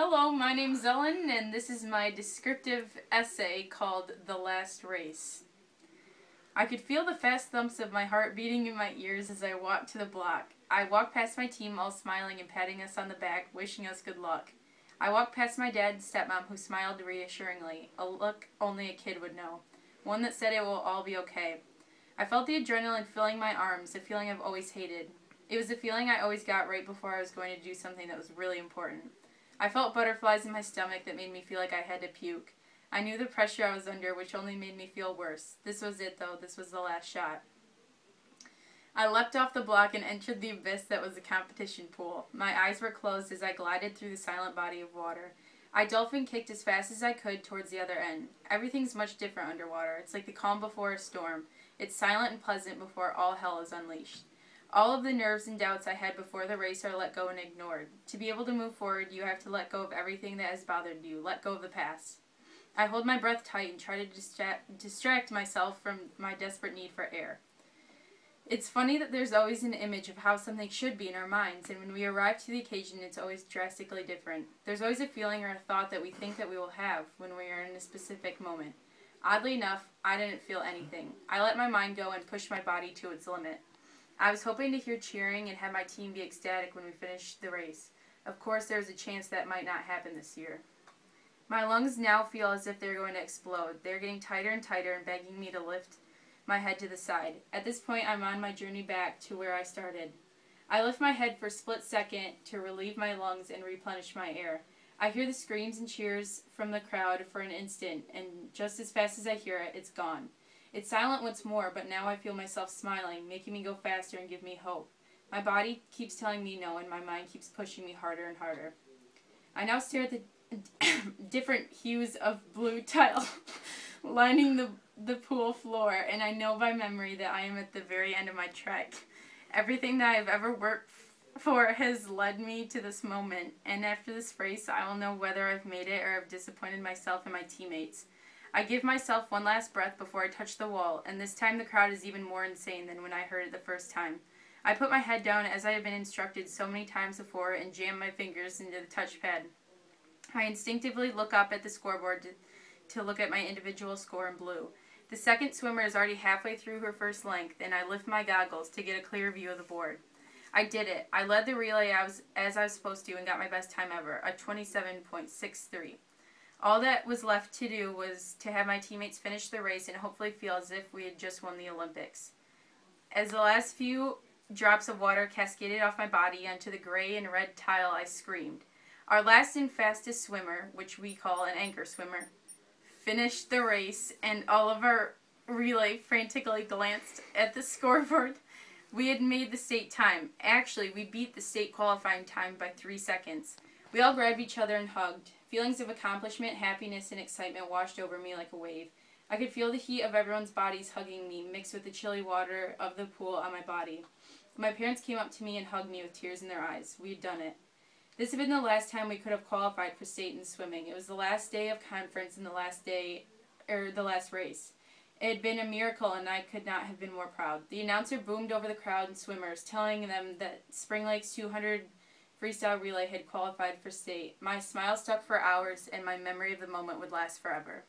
Hello, my name's Ellen, and this is my descriptive essay called The Last Race. I could feel the fast thumps of my heart beating in my ears as I walked to the block. I walked past my team all smiling and patting us on the back, wishing us good luck. I walked past my dad and stepmom who smiled reassuringly, a look only a kid would know, one that said it will all be okay. I felt the adrenaline filling my arms, a feeling I've always hated. It was a feeling I always got right before I was going to do something that was really important. I felt butterflies in my stomach that made me feel like I had to puke. I knew the pressure I was under, which only made me feel worse. This was it, though. This was the last shot. I leapt off the block and entered the abyss that was the competition pool. My eyes were closed as I glided through the silent body of water. I dolphin kicked as fast as I could towards the other end. Everything's much different underwater. It's like the calm before a storm. It's silent and pleasant before all hell is unleashed. All of the nerves and doubts I had before the race are let go and ignored. To be able to move forward, you have to let go of everything that has bothered you. Let go of the past. I hold my breath tight and try to distract myself from my desperate need for air. It's funny that there's always an image of how something should be in our minds, and when we arrive to the occasion, it's always drastically different. There's always a feeling or a thought that we think that we will have when we are in a specific moment. Oddly enough, I didn't feel anything. I let my mind go and pushed my body to its limit. I was hoping to hear cheering and have my team be ecstatic when we finished the race. Of course, there was a chance that might not happen this year. My lungs now feel as if they're going to explode. They're getting tighter and tighter and begging me to lift my head to the side. At this point, I'm on my journey back to where I started. I lift my head for a split second to relieve my lungs and replenish my air. I hear the screams and cheers from the crowd for an instant, and just as fast as I hear it, it's gone. It's silent once more, but now I feel myself smiling, making me go faster and give me hope. My body keeps telling me no, and my mind keeps pushing me harder and harder. I now stare at the different hues of blue tile lining the pool floor, and I know by memory that I am at the very end of my trek. Everything that I've ever worked for has led me to this moment, and after this race, I will know whether I've made it or have disappointed myself and my teammates. I give myself one last breath before I touch the wall, and this time the crowd is even more insane than when I heard it the first time. I put my head down as I have been instructed so many times before and jam my fingers into the touchpad. I instinctively look up at the scoreboard to look at my individual score in blue. The second swimmer is already halfway through her first length, and I lift my goggles to get a clear view of the board. I did it. I led the relay as I was supposed to and got my best time ever, a 27.63. All that was left to do was to have my teammates finish the race and hopefully feel as if we had just won the Olympics. As the last few drops of water cascaded off my body onto the gray and red tile, I screamed. Our last and fastest swimmer, which we call an anchor swimmer, finished the race, and all of our relay frantically glanced at the scoreboard. We had made the state time. Actually, we beat the state qualifying time by 3 seconds. We all grabbed each other and hugged. Feelings of accomplishment, happiness, and excitement washed over me like a wave. I could feel the heat of everyone's bodies hugging me, mixed with the chilly water of the pool on my body. My parents came up to me and hugged me with tears in their eyes. We had done it. This had been the last time we could have qualified for state in swimming. It was the last day of conference and the last race. It had been a miracle, and I could not have been more proud. The announcer boomed over the crowd and swimmers, telling them that Spring Lake's 200 freestyle relay had qualified for state. My smile stuck for hours, and my memory of the moment would last forever.